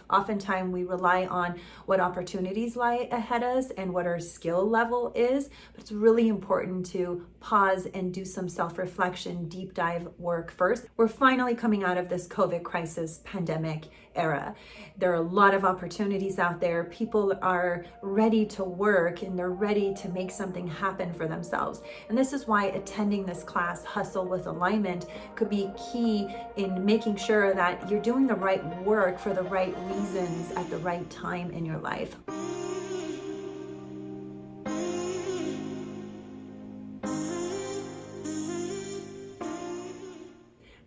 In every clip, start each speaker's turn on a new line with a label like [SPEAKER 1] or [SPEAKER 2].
[SPEAKER 1] Oftentimes we rely on what opportunities lie ahead of us and what our skill level is, but it's really important to pause and do some self-reflection, deep dive work first. We're finally coming out of this COVID crisis pandemic era. There are a lot of opportunities out there. People are ready to work and they're ready to make something happen for themselves. And this is why attending this class, Hustle with Alignment, could be key in making sure that you're doing the right work for the right reasons at the right time in your life.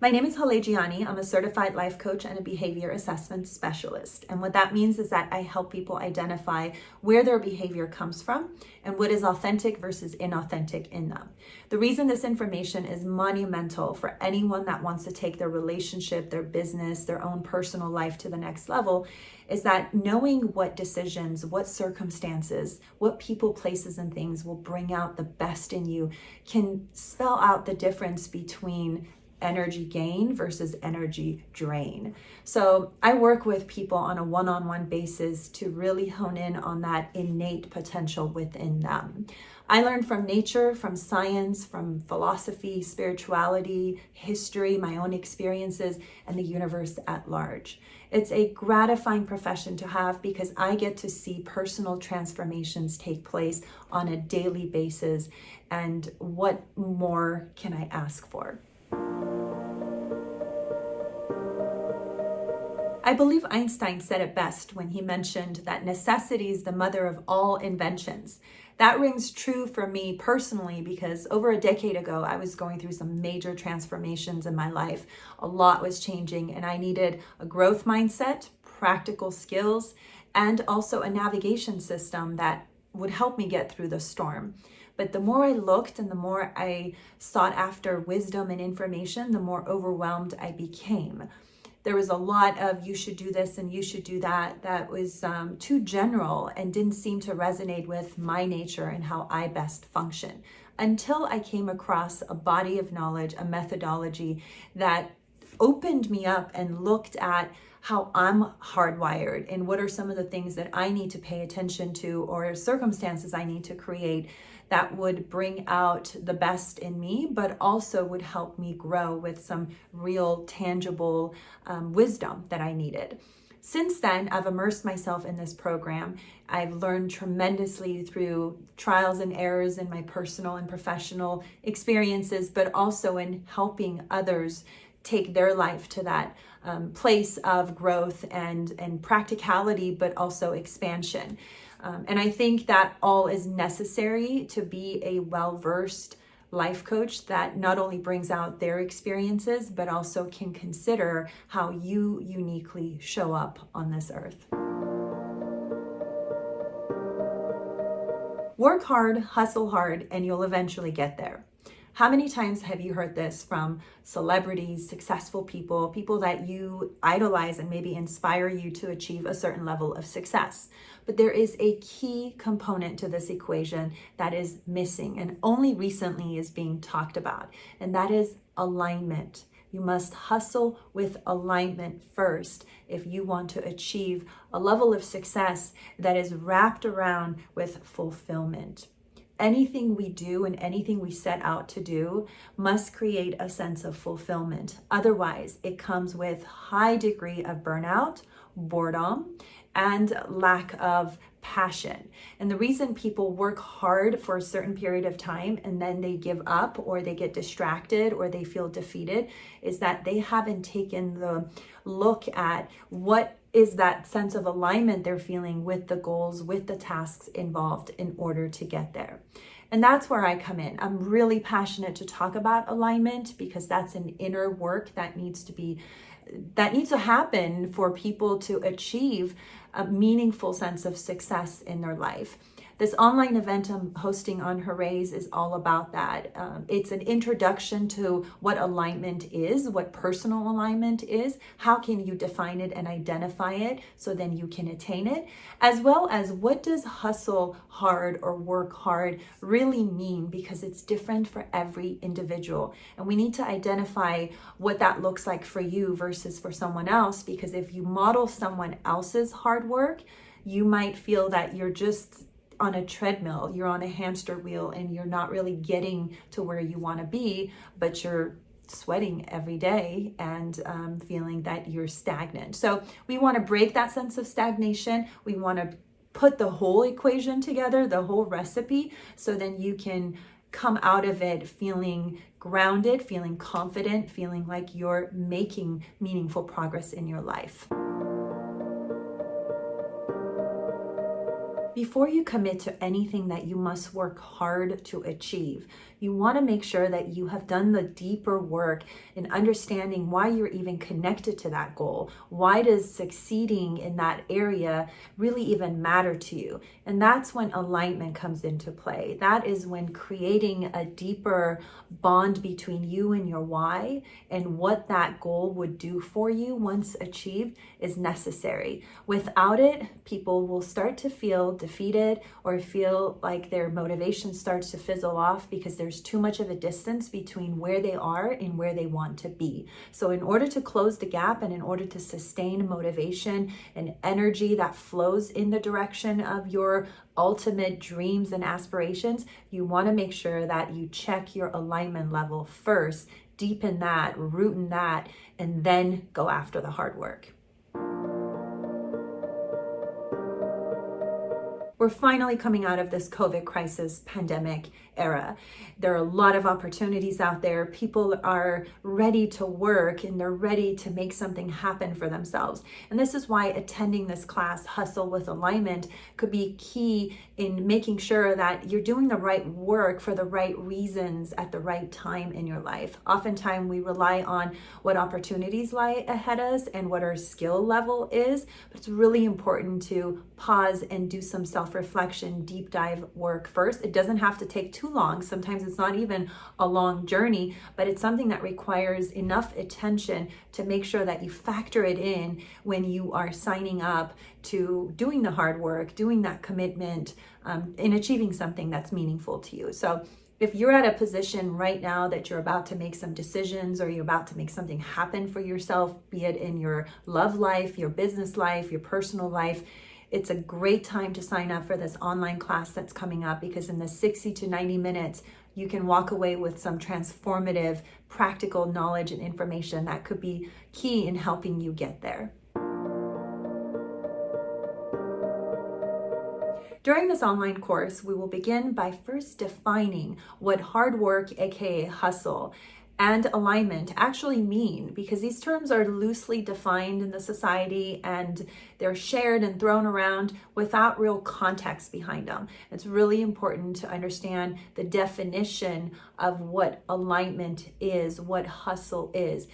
[SPEAKER 1] My name is Haleh Gianni. I'm a certified life coach and a behavior assessment specialist. And what that means is that I help people identify where their behavior comes from and what is authentic versus inauthentic in them. The reason this information is monumental for anyone that wants to take their relationship, their business, their own personal life to the next level is that knowing what decisions, what circumstances, what people, places, and things will bring out the best in you can spell out the difference between energy gain versus energy drain. So I work with people on a one-on-one basis to really hone in on that innate potential within them. I learn from nature, from science, from philosophy, spirituality, history, my own experiences, and the universe at large. It's a gratifying profession to have because I get to see personal transformations take place on a daily basis. And what more can I ask for? I believe Einstein said it best when he mentioned that necessity is the mother of all inventions. That rings true for me personally because over a decade ago, I was going through some major transformations in my life. A lot was changing and I needed a growth mindset, practical skills, and also a navigation system that would help me get through the storm. But the more I looked and the more I sought after wisdom and information, the more overwhelmed I became. There was a lot of you should do this and you should do that was too general and didn't seem to resonate with my nature and how I best function until I came across a body of knowledge, a methodology that opened me up and looked at how I'm hardwired and what are some of the things that I need to pay attention to or circumstances I need to create that would bring out the best in me, but also would help me grow with some real tangible wisdom that I needed. Since then, I've immersed myself in this program. I've learned tremendously through trials and errors in my personal and professional experiences, but also in helping others take their life to that place of growth and practicality, but also expansion. And I think that all is necessary to be a well-versed life coach that not only brings out their experiences, but also can consider how you uniquely show up on this earth. Work hard, hustle hard, and you'll eventually get there. How many times have you heard this from celebrities, successful people, people that you idolize and maybe inspire you to achieve a certain level of success? But there is a key component to this equation that is missing and only recently is being talked about, and that is alignment. You must hustle with alignment first if you want to achieve a level of success that is wrapped around with fulfillment. Anything we do and anything we set out to do must create a sense of fulfillment. Otherwise, it comes with high degree of burnout, boredom, and lack of passion. And the reason people work hard for a certain period of time and then they give up or they get distracted or they feel defeated is that they haven't taken the look at what is that sense of alignment they're feeling with the goals, with the tasks involved in order to get there. And that's where I come in. I'm really passionate to talk about alignment because that's an inner work that needs to happen for people to achieve a meaningful sense of success in their life. This online event I'm hosting on Hoorays is all about that. It's an introduction to what alignment is, what personal alignment is, how can you define it and identify it so then you can attain it, as well as what does hustle hard or work hard really mean, because it's different for every individual. And we need to identify what that looks like for you versus for someone else, because if you model someone else's hard work, you might feel that you're just on a treadmill, you're on a hamster wheel, and you're not really getting to where you want to be, but you're sweating every day and feeling that you're stagnant. So we want to break that sense of stagnation. We want to put the whole equation together, the whole recipe, so then you can come out of it feeling grounded, feeling confident, feeling like you're making meaningful progress in your life. Before you commit to anything that you must work hard to achieve, you want to make sure that you have done the deeper work in understanding why you're even connected to that goal. Why does succeeding in that area really even matter to you? And that's when alignment comes into play. That is when creating a deeper bond between you and your why and what that goal would do for you once achieved is necessary. Without it, people will start to feel defeated or feel like their motivation starts to fizzle off because there's too much of a distance between where they are and where they want to be. So in order to close the gap and in order to sustain motivation and energy that flows in the direction of your ultimate dreams and aspirations, you want to make sure that you check your alignment level first, deepen that, root in that, and then go after the hard work. We're finally coming out of this COVID crisis pandemic era. There are a lot of opportunities out there. People are ready to work and they're ready to make something happen for themselves. And this is why attending this class, Hustle with Alignment, could be key in making sure that you're doing the right work for the right reasons at the right time in your life. Oftentimes we rely on what opportunities lie ahead of us and what our skill level is, but it's really important to pause and do some self-reflection, deep dive work first. It doesn't have to take too long. Sometimes it's not even a long journey, but it's something that requires enough attention to make sure that you factor it in when you are signing up to doing the hard work, doing that commitment, in achieving something that's meaningful to you. So if you're at a position right now that you're about to make some decisions or you're about to make something happen for yourself, be it in your love life, your business life, your personal life, it's a great time to sign up for this online class that's coming up, because in the 60 to 90 minutes, you can walk away with some transformative, practical knowledge and information that could be key in helping you get there. During this online course, we will begin by first defining what hard work, aka hustle, and alignment actually mean, because these terms are loosely defined in the society and they're shared and thrown around without real context behind them. It's really important to understand the definition of what alignment is, what hustle is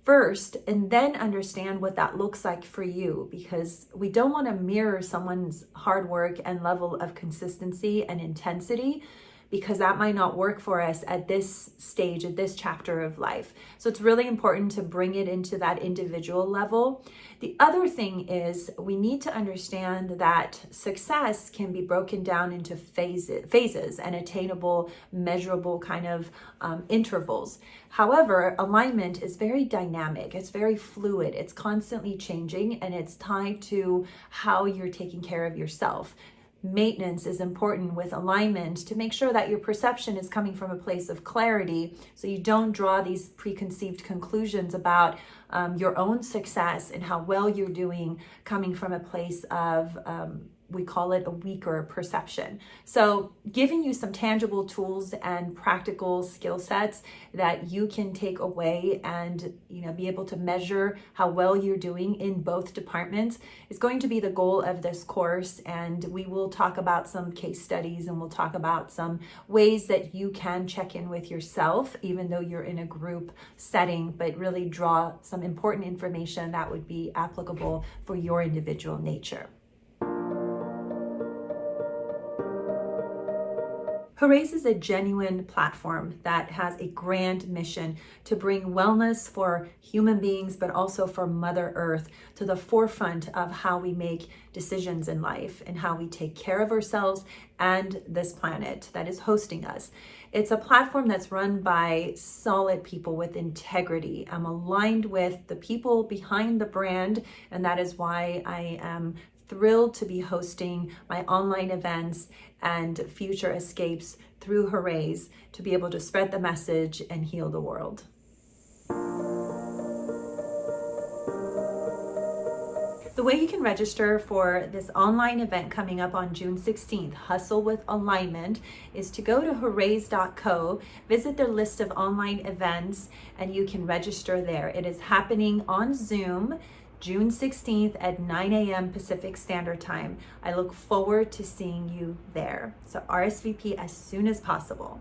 [SPEAKER 1] first, and then understand what that looks like for you, because we don't want to mirror someone's hard work and level of consistency and intensity, because that might not work for us at this stage, at this chapter of life. So it's really important to bring it into that individual level. The other thing is we need to understand that success can be broken down into phases and attainable, measurable kind of intervals. However, alignment is very dynamic, it's very fluid, it's constantly changing, and it's tied to how you're taking care of yourself. Maintenance is important with alignment to make sure that your perception is coming from a place of clarity, so you don't draw these preconceived conclusions about your own success and how well you're doing coming from a place of we call it a weaker perception. So giving you some tangible tools and practical skill sets that you can take away and be able to measure how well you're doing in both departments is going to be the goal of this course. And we will talk about some case studies and we'll talk about some ways that you can check in with yourself, even though you're in a group setting, but really draw some important information that would be applicable for your individual nature. Hoorays is a genuine platform that has a grand mission to bring wellness for human beings, but also for Mother Earth to the forefront of how we make decisions in life and how we take care of ourselves and this planet that is hosting us. It's a platform that's run by solid people with integrity. I'm aligned with the people behind the brand, and that is why I am thrilled to be hosting my online events and future escapes through Hoorays to be able to spread the message and heal the world. The way you can register for this online event coming up on June 16th, Hustle with Alignment, is to go to hoorays.co, visit their list of online events, and you can register there. It is happening on Zoom, June 16th at 9 a.m. Pacific Standard Time. I look forward to seeing you there. So RSVP as soon as possible.